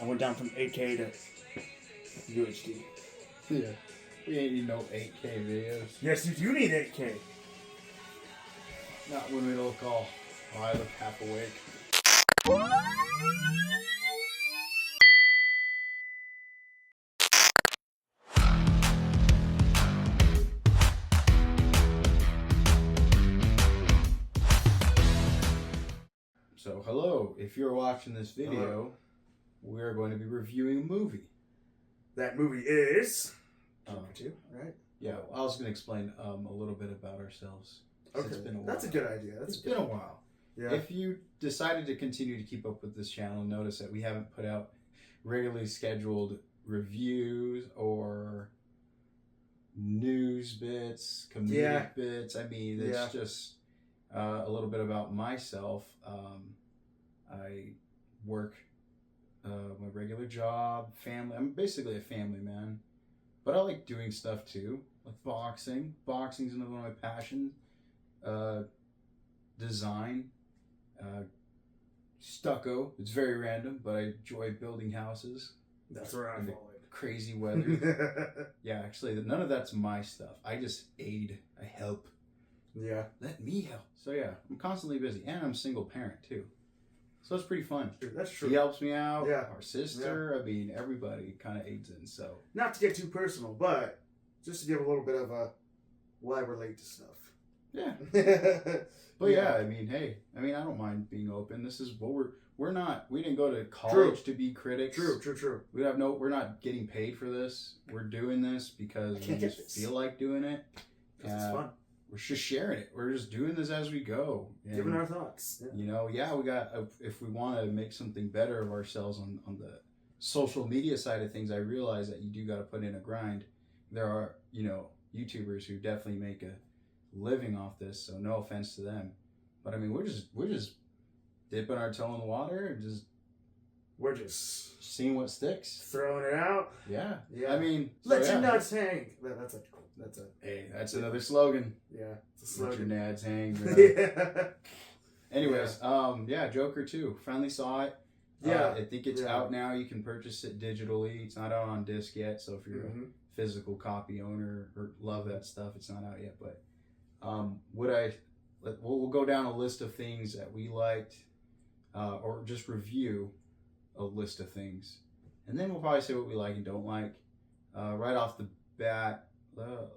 I went down from 8K to UHD. Yeah. We ain't need no 8K videos. Yes, you do need 8K. Not when we look all, I look half awake. So, hello. If you're watching this video, we're going to be reviewing a movie. That movie is Joker 2, right? Yeah, I was going to explain a little bit about ourselves. Okay, it's been a while. that's a good idea. It's been a while. Yeah. If you decided to continue to keep up with this channel, notice that we haven't put out regularly scheduled reviews or news bits, comedic bits. I mean, it's just a little bit about myself. I work my regular job, family. I'm basically a family man, but I like doing stuff too, like boxing. Boxing's another one of my passions. Design. Stucco. It's very random, but I enjoy building houses. That's where I fall in. Crazy weather. Yeah, actually, none of that's my stuff. I just aid. I help. Yeah. Let me help. So yeah, I'm constantly busy, and I'm a single parent too. So it's pretty fun. That's true. He helps me out. Yeah. Our sister. Yeah. I mean, everybody kind of aids in. So not to get too personal, but just to give a little bit of a why I relate to stuff. Yeah. But yeah, I mean, hey, I don't mind being open. This is what we're not. We didn't go to college to be critics. True. We're not getting paid for this. We're doing this because we just feel like doing it. It's fun. We're just sharing it. We're just doing this as we go. And, giving our thoughts. Yeah. You know, we got, if we want to make something better of ourselves on the social media side of things, I realize that you do got to put in a grind. There are, YouTubers who definitely make a living off this, so no offense to them. But I mean, we're just dipping our toe in the water and we're just seeing what sticks. Throwing it out. Yeah. I mean, let your nuts hang. That's another slogan. Yeah, it's a slogan. Let your nads hang. Yeah. Anyways, Joker 2. Finally saw it. Yeah. I think it's out now. You can purchase it digitally. It's not out on disc yet, so if you're a physical copy owner or love that stuff, it's not out yet. But we'll go down a list of things that we liked, or just review a list of things, and then we'll probably say what we like and don't like. Right off the bat,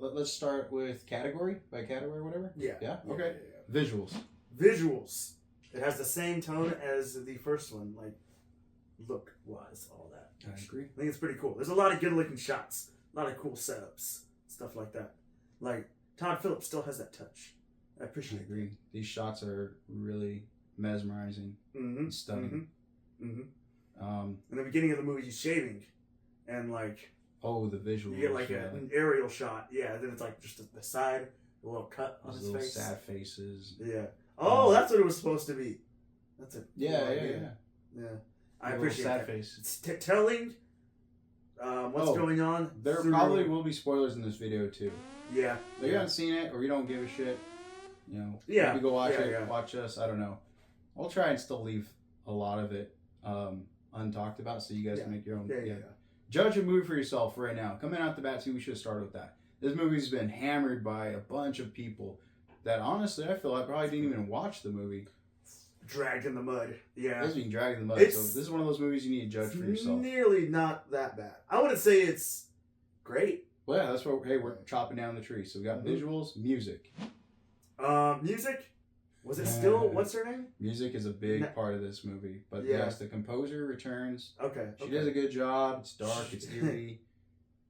let's start with category by category, whatever. Yeah. Okay. Yeah. Visuals. It has the same tone as the first one, like look wise, all that. I agree. I think it's pretty cool. There's a lot of good looking shots, a lot of cool setups, stuff like that. Like Todd Phillips still has that touch. I appreciate it. I agree. These shots are really mesmerizing and stunning. In the beginning of the movie, he's shaving, and the visual. You get an aerial shot. Yeah, then it's like just the side, a little cut on his face. Sad faces. Yeah. Oh, that's what it was supposed to be. That's it. Yeah. I appreciate sad that. Face. It's telling what's going on. There probably will be spoilers in this video too. Yeah. If you haven't seen it or you don't give a shit, maybe go watch it. Watch us. I don't know. I'll try and still leave a lot of it untalked about, so you guys can make your own. Judge a movie for yourself right now. Coming out the bat too, we should start with that. This movie's been hammered by a bunch of people that honestly I feel I probably didn't even watch the movie. Dragged in the mud. Yeah. It's being dragged in the mud. So this is one of those movies you need to judge for yourself. Nearly not that bad. I wouldn't say it's great. Well, yeah, that's what. Hey, we're chopping down the tree. So we got visuals, music. Music. Was it still? What's her name? Music is a big part of this movie, but yes, the composer returns. Okay. She does a good job. It's dark. It's eerie.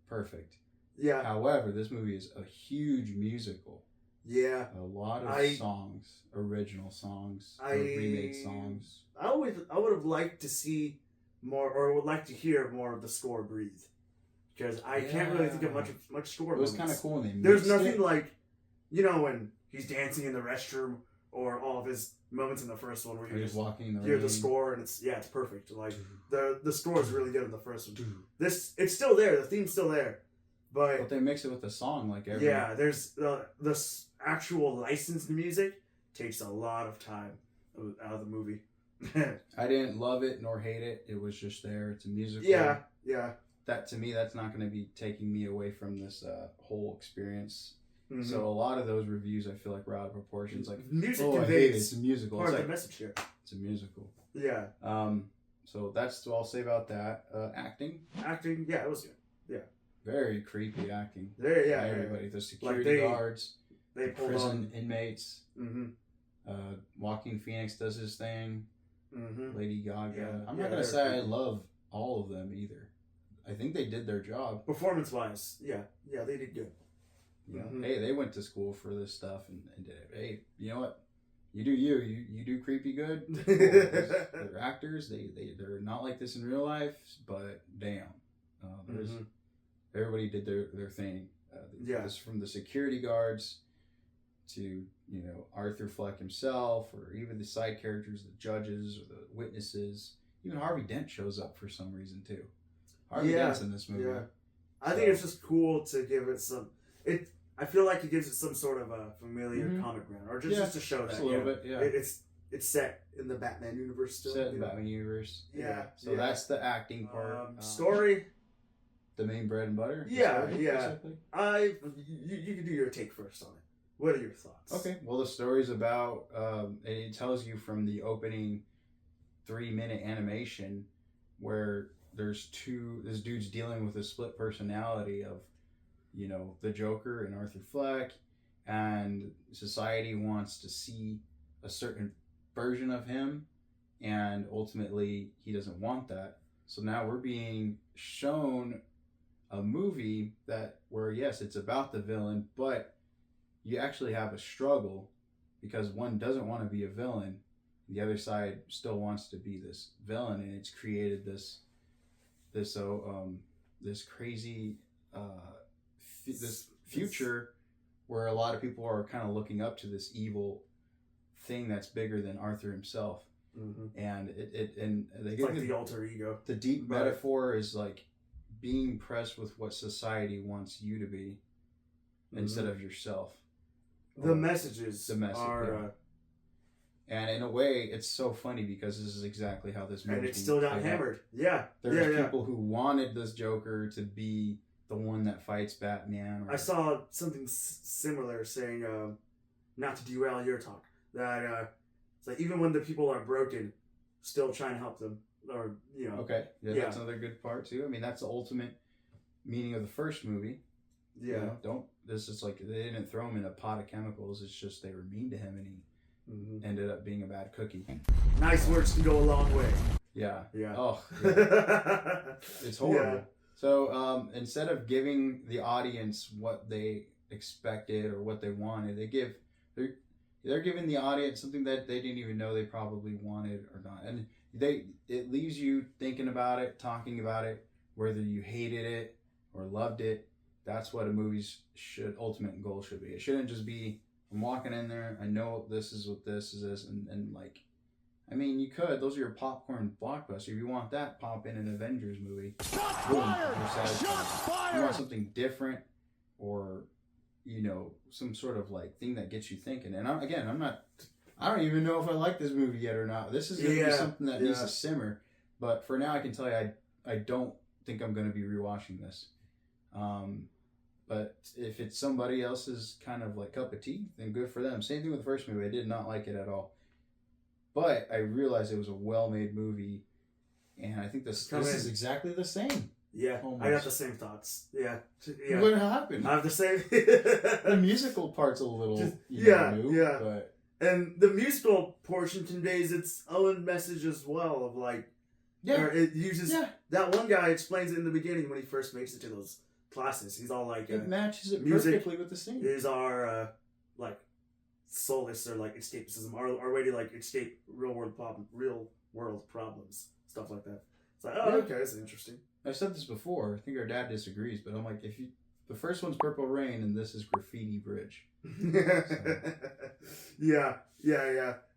Perfect. Yeah. However, this movie is a huge musical. Yeah. A lot of songs, original songs, or remake songs. I would have liked to see more, or would like to hear more of the score breathe, because I can't really think of much score. It was kind of cool when they mixed There's nothing like, when he's dancing in the restroom, or all of his moments in the first one where you're just walking in the hear rain. the score, and it's perfect. Like the score is really good in the first one. It's still there. The theme's still there, but they mix it with the song every. Yeah, there's the actual licensed music takes a lot of time out of the movie. I didn't love it nor hate it. It was just there. It's a musical. Yeah. That to me, that's not going to be taking me away from this whole experience. Mm-hmm. So a lot of those reviews, I feel like, were out of proportions. Like, music I hate it. conveys It's a musical. part It's of like, the message here. it's a musical. Yeah. So that's what I'll say about that. Acting. Acting, yeah, it was good. Yeah. Very creepy acting. There, yeah. Everybody, Yeah. the security Like guards, they the pulled prison inmates. Mm-hmm. Joaquin Phoenix does his thing. Mm-hmm. Lady Gaga. Yeah. I'm not gonna say I love all of them either. I think they did their job. Performance-wise, yeah, they did good. You know, hey, they went to school for this stuff and did it. Hey, you know what? You do you do creepy good. Cool. They're actors. They're not like this in real life, but damn, everybody did their thing. This, from the security guards to Arthur Fleck himself, or even the side characters, the judges or the witnesses. Even Harvey Dent shows up for some reason too. Harvey Dent's in this movie. Yeah, I think it's just cool to give it some. I feel like it gives it some sort of a familiar comic ground, or just to show that just a little bit. Yeah, it's set in the Batman universe still. Set in the Batman universe. Yeah. So that's the acting part. Story. The main bread and butter. Yeah, story, yeah. You can do your take first on it. What are your thoughts? Okay. Well, the story's about. It tells you from the opening 3-minute animation where this dude's dealing with a split personality of, the Joker and Arthur Fleck, and society wants to see a certain version of him, and ultimately he doesn't want that. So now we're being shown a movie where yes, it's about the villain, but you actually have a struggle because one doesn't want to be a villain, the other side still wants to be this villain, and it's created this crazy this future where a lot of people are kind of looking up to this evil thing that's bigger than Arthur himself. And they give like the alter ego. The deep metaphor is like being impressed with what society wants you to be instead of yourself. The messages are. Yeah. And in a way, it's so funny because this is exactly how this movie. And it's still not hammered. Yeah. There's people who wanted this Joker to be the one that fights Batman. I saw something similar saying, not to derail your talk, that it's like even when the people are broken, still try and help them. Or, Okay. Yeah, that's another good part, too. I mean, that's the ultimate meaning of the first movie. Yeah. This is like, they didn't throw him in a pot of chemicals. It's just they were mean to him and he ended up being a bad cookie. Nice words can go a long way. Yeah. Yeah. Oh, yeah. It's horrible. Yeah. So instead of giving the audience what they expected or what they wanted, they're giving the audience something that they didn't even know they probably wanted or not. And it leaves you thinking about it, talking about it, whether you hated it or loved it. That's what a movie's ultimate goal should be. It shouldn't just be, I'm walking in there, I know this is what this is, and like, I mean, you could. Those are your popcorn blockbusters. If you want that, pop in an Avengers movie. Shots Boom, fired! you're satisfied. Shots fired! You want something different, or some sort of like thing that gets you thinking. And I don't even know if I like this movie yet or not. This is going to be something that needs to simmer. But for now, I can tell you, I don't think I'm going to be rewatching this. But if it's somebody else's kind of like cup of tea, then good for them. Same thing with the first movie. I did not like it at all. But I realized it was a well-made movie, and I think this is exactly the same. Yeah, almost. I got the same thoughts. Yeah. What happened? I have the same. The musical part's a little new. But... And the musical portion conveys its own message as well of like, it uses that one guy explains it in the beginning when he first makes it to those classes. He's all like, it matches it perfectly with the scene. Is our like solace or like escapism, our way to like escape real world problems, stuff like that. It's like, okay, that's interesting. I've said this before. I think our dad disagrees, but I'm like, the first one's Purple Rain and this is Graffiti Bridge. Yeah.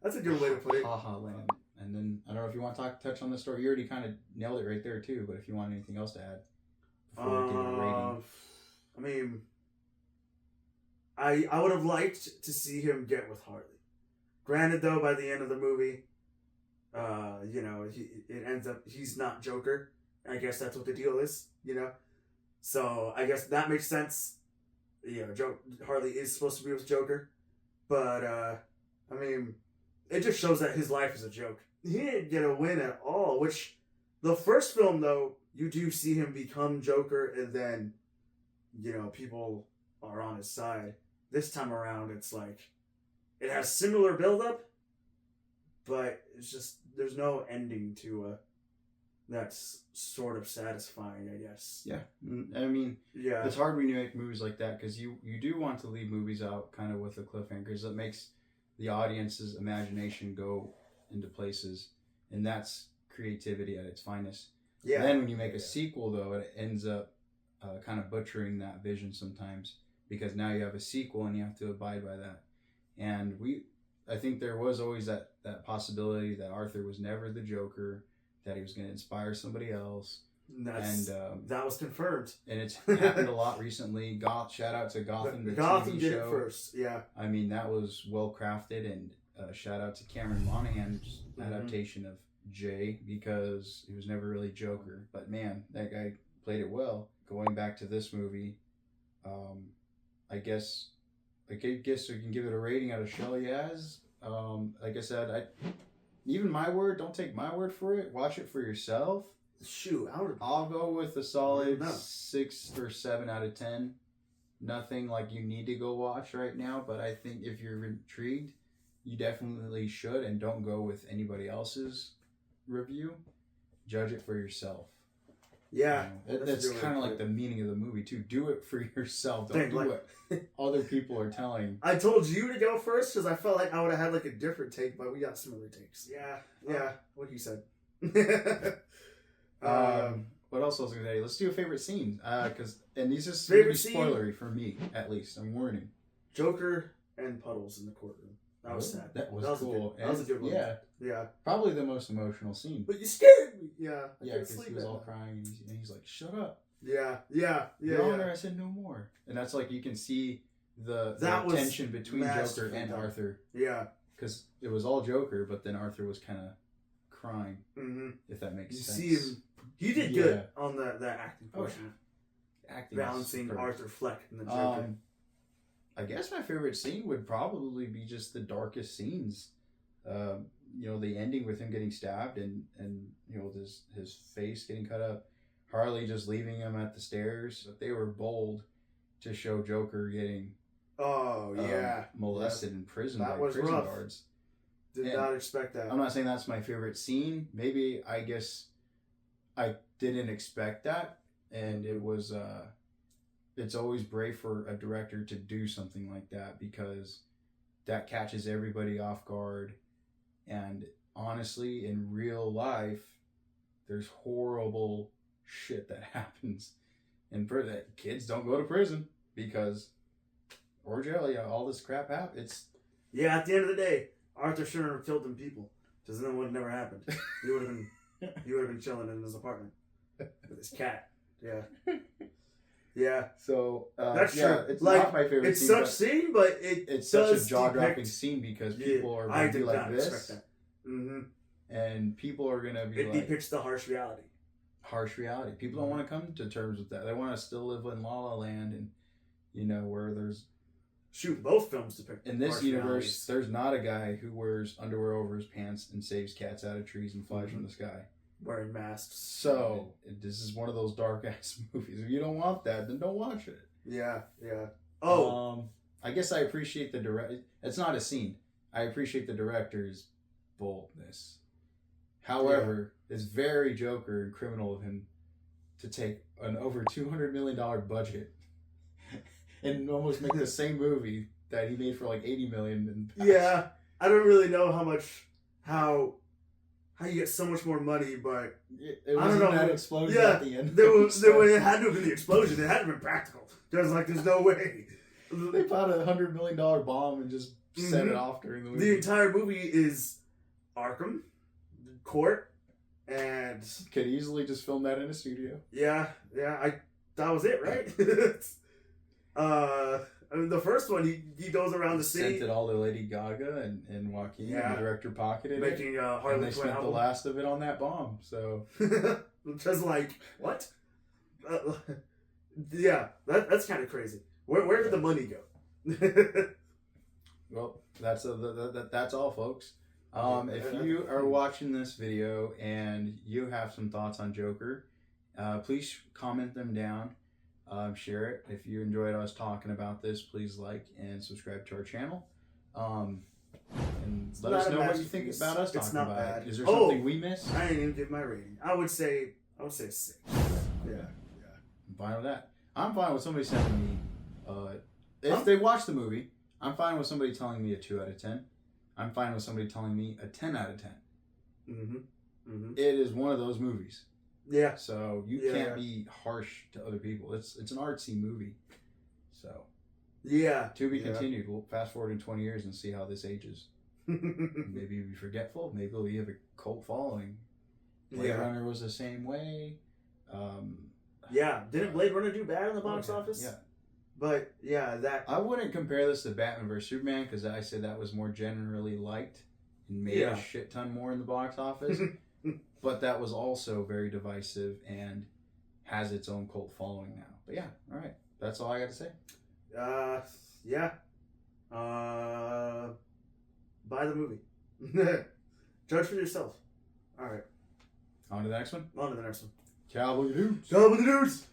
That's a good way to put it. Haha Land. And then I don't know if you want to touch on the story. You already kind of nailed it right there too. But if you want anything else to add before we give it a rating, I mean, I would have liked to see him get with Harley. Granted, though, by the end of the movie, You know, it ends up he's not Joker. I guess that's what the deal is. You know, so I guess that makes sense. You know, Harley is supposed to be with Joker, but I mean, it just shows that his life is a joke. He didn't get a win at all. Which the first film though, you do see him become Joker, and then you know people are on his side. This time around, it's like it has similar build-up, but it's just there's no ending to that's sort of satisfying, I guess. Yeah, I mean, yeah, it's hard when you make movies like that because you do want to leave movies out kind of with a cliffhanger because it makes the audience's imagination go into places, and that's creativity at its finest. Yeah. Then when you make a sequel, though, it ends up kind of butchering that vision sometimes because now you have a sequel and you have to abide by that. And I think there was always that possibility that Arthur was never the Joker, that he was going to inspire somebody else. That was confirmed. And it's happened a lot recently. Shout out to Gotham, the Gotham TV did show. It first, yeah. I mean, that was well crafted, and shout out to Cameron Monaghan's adaptation of Jay because he was never really Joker. But man, that guy played it well. Going back to this movie, I guess we can give it a rating out of Shelley as. Like I said, even my word, don't take my word for it. Watch it for yourself. Shoot, I'll go with a solid 6 or 7 out of 10. Nothing like you need to go watch right now, but I think if you're intrigued, you definitely should, and don't go with anybody else's review. Judge it for yourself. Yeah, that's really kind of like the meaning of the movie too. Do it for yourself. Don't do what other people are telling. I told you to go first because I felt like I would have had like a different take, but we got similar takes. Yeah. What you said. What else was I gonna say? Let's do a favorite scene. And these are favorite spoilery for me, at least. I'm warning. Joker and Puddles in the courtroom. That was sad. That was cool. That was a good one. Yeah. Probably the most emotional scene. But you scared me. Yeah. Because he was all crying and he's like, "Shut up." Yeah. Your Honor, I said no more. And that's like you can see the tension between Joker and Arthur. Yeah. Because it was all Joker, but then Arthur was kind of crying. Mm-hmm. If that makes sense. You see him. He did good on that acting portion. Acting balancing Arthur Fleck and the Joker. I guess my favorite scene would probably be just the darkest scenes. The ending with him getting stabbed and his face getting cut up. Harley just leaving him at the stairs. They were bold to show Joker getting molested in prison by prison guards. Did not expect that. I'm not saying that's my favorite scene. Maybe I guess I didn't expect that, and it was it's always brave for a director to do something like that because that catches everybody off guard. And honestly, in real life, there's horrible shit that happens. And that kids don't go to prison or jail. Yeah, all this crap happens. Yeah, at the end of the day, Arthur shouldn't have killed them people because then it would have never happened. He would have been chilling in his apartment with his cat. Yeah. Yeah. So that's true. It's like, not my favorite. It's such scene, but it's such a jaw-dropping scene because people are going to be like this. Expect that. Mm-hmm. And people are going to be it depicts the harsh reality. People don't want to come to terms with that. They want to still live in La La Land, and where there's both films depict in this universe. There's not a guy who wears underwear over his pants and saves cats out of trees and flies from the sky. Wearing masks. So this is one of those dark ass movies. If you don't want that, then don't watch it. Yeah. I guess I appreciate the It's not a scene. I appreciate the director's boldness. However, it's very Joker and criminal of him to take an over $200 million budget and almost make the same movie that he made for like $80 million. Yeah, I don't really know how you get so much more money, but it wasn't that explosion at the end. It had to have been the explosion. It had to have been practical. There's no way. They found a $100 million bomb and just set it off during the movie. The entire movie is Arkham, court, and could easily just film that in a studio. Yeah. That was it, right? I mean, the first one, he goes around the city. Sent it all to Lady Gaga and Joaquin, and the director pocketed making it. Harley and they Quinn spent album. the last of it on that bomb, so... Just like, what? Yeah, that's kind of crazy. Where did the money go? Well, that's all, folks. If you are watching this video and you have some thoughts on Joker, please comment them down. Share it. If you enjoyed us talking about this, please like and subscribe to our channel. And let us know what you think about us talking about it. Is there something we missed? I didn't even give my rating. I would say 6. Yeah. I'm fine with that. I'm fine with somebody sending me, if they watch the movie, I'm fine with somebody telling me a 2 out of 10. I'm fine with somebody telling me a 10 out of 10. It is one of those movies. Yeah. So you can't be harsh to other people. It's an artsy movie. So yeah. To be continued. We'll fast forward in 20 years and see how this ages. Maybe you'll be forgetful. Maybe we have a cult following. Blade Runner was the same way. Didn't Blade Runner do bad in the box office? Yeah. But yeah, that I wouldn't compare this to Batman vs Superman because I said that was more generally liked and made a shit ton more in the box office. But that was also very divisive and has its own cult following now. But yeah, all right, that's all I got to say. Buy the movie. Judge for yourself. All right. On to the next one. On to the next one. Cowboy dudes. Cowboy dudes.